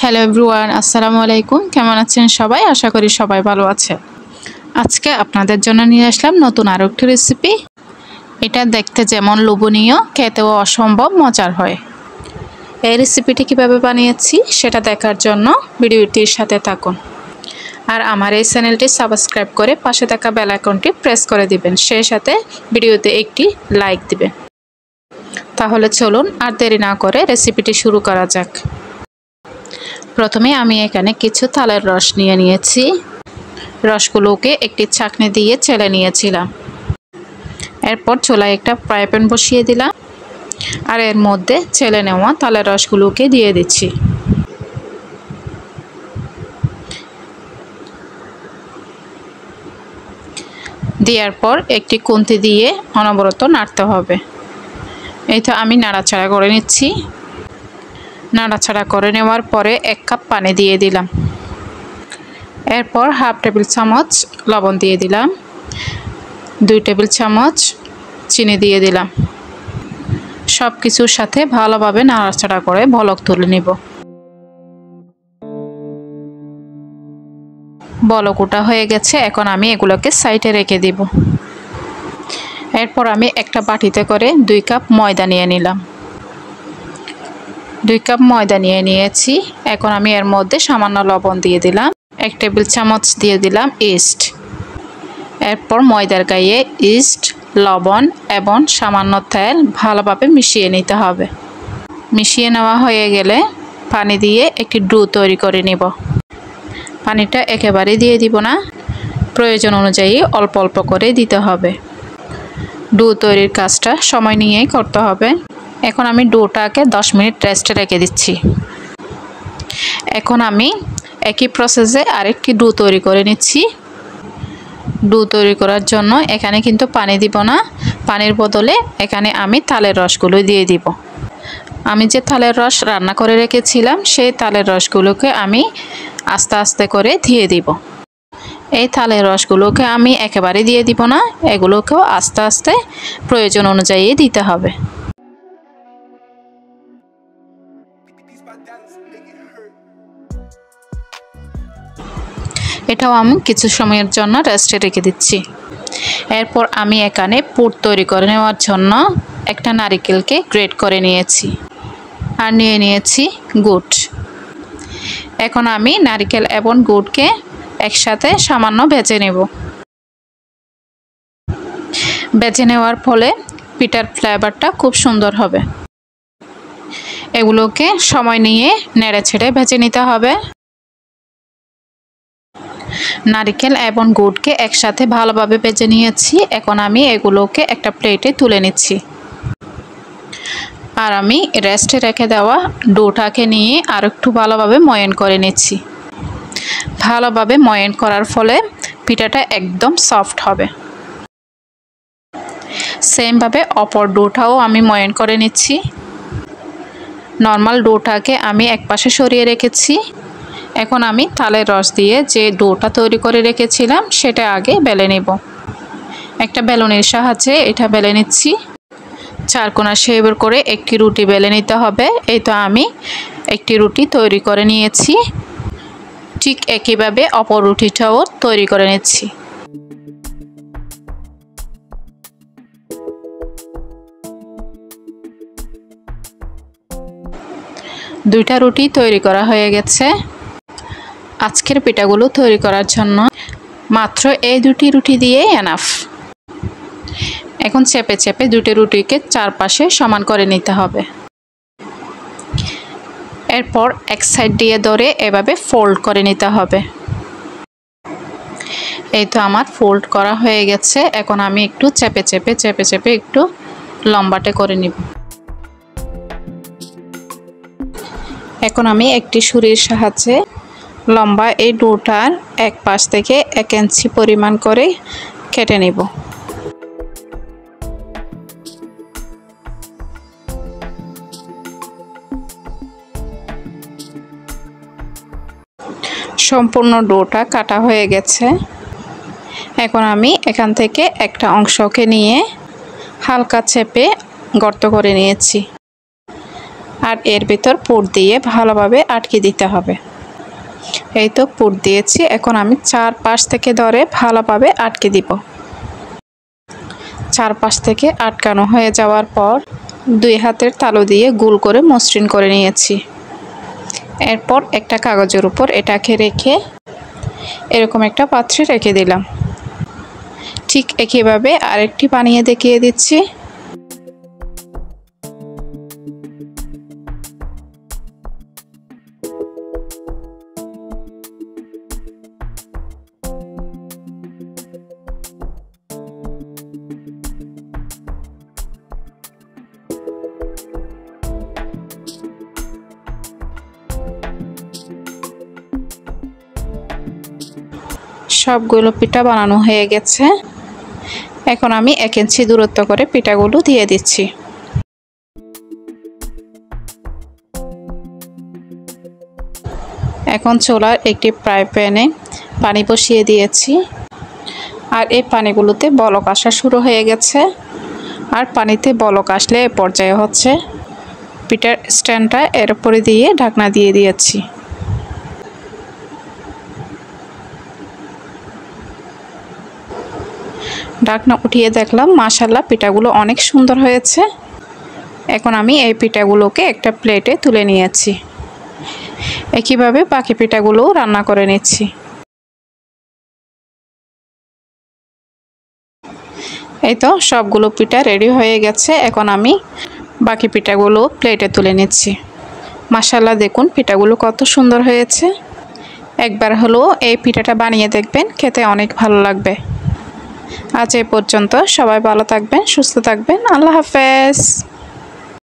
Hello everyone, আসসালামু আলাইকুম। কেমন আছেন সবাই? আশা করি সবাই ভালো আছে। আজকে আপনাদের জন্য নিয়ে আসলাম নতুন আরও একটি রেসিপি। এটা দেখতে যেমন লোভনীয়, খেতেও অসম্ভব মজার হয়। এই রেসিপিটি কিভাবে বানিয়েছি সেটা দেখার জন্য ভিডিওটির সাথে থাকুন। আর আমার এই চ্যানেলটি সাবস্ক্রাইব করে পাশে থাকা বেল আইকনটি প্রেস করে দিবেন, সেই সাথে ভিডিওতে একটি লাইক দিবেন। তাহলে চলুন আর দেরি না করে রেসিপিটি শুরু করা যাক। প্রথমে আমি এখানে কিছু তালের রস নিয়েছি। রসগুলোকে একটি ছাঁকনি দিয়ে চেলে নিয়েছিলাম। এরপর চুলায় একটা ফ্রাই প্যান বসিয়ে দিলাম আর এর মধ্যে চেলে নেওয়া তালের রসগুলোকে দিয়ে দিচ্ছি। দেওয়ার পর একটি খুন্তি দিয়ে অনবরত নাড়তে হবে। এই তো আমি নাড়াচাড়া করে নিচ্ছি। নাড়াচাড়া করে নেওয়ার পরে 1 কাপ পানি দিয়ে দিলাম। এরপর হাফ টেবিল চামচ লবণ দিয়ে দিলাম, 2 টেবিল চামচ চিনি দিয়ে দিলাম। সব কিছুর সাথে ভালোভাবে নাড়াচাড়া করে বলক তুলে নিব। বলক ওঠা হয়ে গেছে, এখন আমি এগুলোকে সাইডে রেখে দিব। এরপর আমি একটা বাটিতে করে 2 কাপ ময়দা নিয়ে নিলাম। 2 কাপ ময়দা নিয়েছি। এখন আমি এর মধ্যে সামান্য লবণ দিয়ে দিলাম, 1 টেবিল চামচ দিয়ে দিলাম ইস্ট। এরপর ময়দার গায়ে ইস্ট, লবণ এবং সামান্য তেল ভালোভাবে মিশিয়ে নিতে হবে। মিশিয়ে নেওয়া হয়ে গেলে পানি দিয়ে একটি ডো তৈরি করে নিব। পানিটা একেবারে দিয়ে দিব না, প্রয়োজন অনুযায়ী অল্প অল্প করে দিতে হবে। ডো তৈরির কাজটা সময় নিয়েই করতে হবে। এখন আমি ডোটাকে 10 মিনিট রেস্টে রেখে দিচ্ছি। এখন আমি একই প্রসেসে আরেকটি ডো তৈরি করে নিচ্ছি। ডো তৈরি করার জন্য এখানে কিন্তু পানি দিব না, পানির বদলে এখানে আমি তালের রসগুলো দিয়ে দিব। আমি যে তালের রস রান্না করে রেখেছিলাম সেই তালের রসগুলোকে আমি আস্তে আস্তে করে দিয়ে দিব। এই তালের রসগুলোকে আমি একেবারে দিয়ে দিব না, এগুলোকেও আস্তে আস্তে প্রয়োজন অনুযায়ী দিতে হবে। এটাও আমি কিছু সময়ের জন্য রেস্টে রেখে দিচ্ছি। এরপর আমি এখানে পুর তৈরি করে নেওয়ার জন্য একটা নারকেলকে গ্রেট করে নিয়েছি আর নিয়েছি গুড়। এখন আমি নারকেল এবং গুড়কে একসাথে সামান্য ভেজে নেব। ভেজে নেওয়ার ফলে পিঠার ফ্লেভারটা খুব সুন্দর হবে। এগুলোকে সময় নিয়ে নেড়ে ছেড়ে ভেজে নিতে হবে। নারকেল এবং গুড়কে একসাথে ভালোভাবে ভেজে নিয়েছি। এখন আমি এগুলোকে একটা প্লেটে তুলে নিচ্ছি। আর আমি রেস্টে রেখে দেওয়া ডোটাকে নিয়ে আর একটু ভালোভাবে ময়ান করে নিচ্ছি। ভালোভাবে ময়ান করার ফলে পিঠাটা একদম সফট হবে। সেমভাবে অপর ডোটাও আমি ময়ান করে নিচ্ছি। নর্মাল ডোটাকে আমি একপাশে সরিয়ে রেখেছি। এখন আমি তালের রস দিয়ে যে ডোটা তৈরি করে রেখেছিলাম সেটা আগে বেলে নেব। একটা বেলুনের সাহায্যে এটা বেলে নিচ্ছি। 4 কোণা শেপ করে একটি রুটি বেলে নিতে হবে। এই তো আমি একটি রুটি তৈরি করে নিয়েছি। ঠিক একইভাবে অপর রুটিটাও তৈরি করে নিচ্ছি। দুইটা রুটি তৈরি করা হয়ে গেছে। আজকের পিঠাগুলো তৈরি করার জন্য মাত্র এই 2টি রুটি দিয়ে এনাফ। এখন চেপে চেপে 2টি রুটিকে চারপাশে সমান করে নিতে হবে। এরপর এক সাইড দিয়ে ধরে এভাবে ফোল্ড করে নিতে হবে। এই তো আমার ফোল্ড করা হয়ে গেছে। এখন আমি একটু চেপে চেপে একটু লম্বাটে করে নিব। এখন আমি একটি ছুরির সাহায্যে লম্বা এই ডোটার এক পাশ থেকে 1 ইঞ্চি পরিমাণ করে কেটে নেব। সম্পূর্ণ ডোটা কাটা হয়ে গেছে। এখন আমি এখান থেকে একটা অংশকে নিয়ে হালকা চেপে গর্ত করে নিয়েছি আর এর ভিতর পুর দিয়ে ভালোভাবে আটকে দিতে হবে। এই তো পুর দিয়েছি, এখন আমি চারপাশ থেকে ধরে ভালোভাবে আটকে দিব। চারপাশ থেকে আটকানো হয়ে যাওয়ার পর 2 হাতের তালু দিয়ে গোল করে মসৃণ করে নিয়েছি। এরপর একটা কাগজের উপর এটাকে রেখে এরকম একটা পাত্রে রেখে দিলাম। ঠিক একইভাবে আরেকটি বানিয়ে দেখিয়ে দিচ্ছি। সবগুলো পিঠা বানানো হয়ে গেছে। এখন আমি 1 ইঞ্চি দূরত্ব করে পিঠাগুলো দিয়ে দিচ্ছি। এখন চুলার একটি ফ্রাই প্যানে পানি বসিয়ে দিয়েছি, আর এই পানিগুলোতে বলক আসা শুরু হয়ে গেছে। আর পানিতে বলক আসলে এ পর্যায়ে হচ্ছে পিঠার স্ট্যান্ডটা এর উপরে দিয়ে ঢাকনা দিয়ে দিয়েছি। ঢাকনা উঠিয়ে দেখলাম মাশাআল্লাহ পিঠাগুলো অনেক সুন্দর হয়েছে। এখন আমি এই পিঠাগুলোকে একটা প্লেটে তুলে নিয়েছি। একইভাবে বাকি পিঠাগুলোও রান্না করে নিচ্ছি। এই তো সবগুলো পিঠা রেডি হয়ে গেছে। এখন আমি বাকি পিঠাগুলো প্লেটে তুলে নিচ্ছি। মাশাআল্লাহ দেখুন পিঠাগুলো কত সুন্দর হয়েছে। একবার হলেও এই পিঠাটা বানিয়ে দেখবেন, খেতে অনেক ভালো লাগবে। আজ এই পর্যন্ত, সবাই ভালো থাকবেন, সুস্থ থাকবেন। আল্লাহ হাফেজ।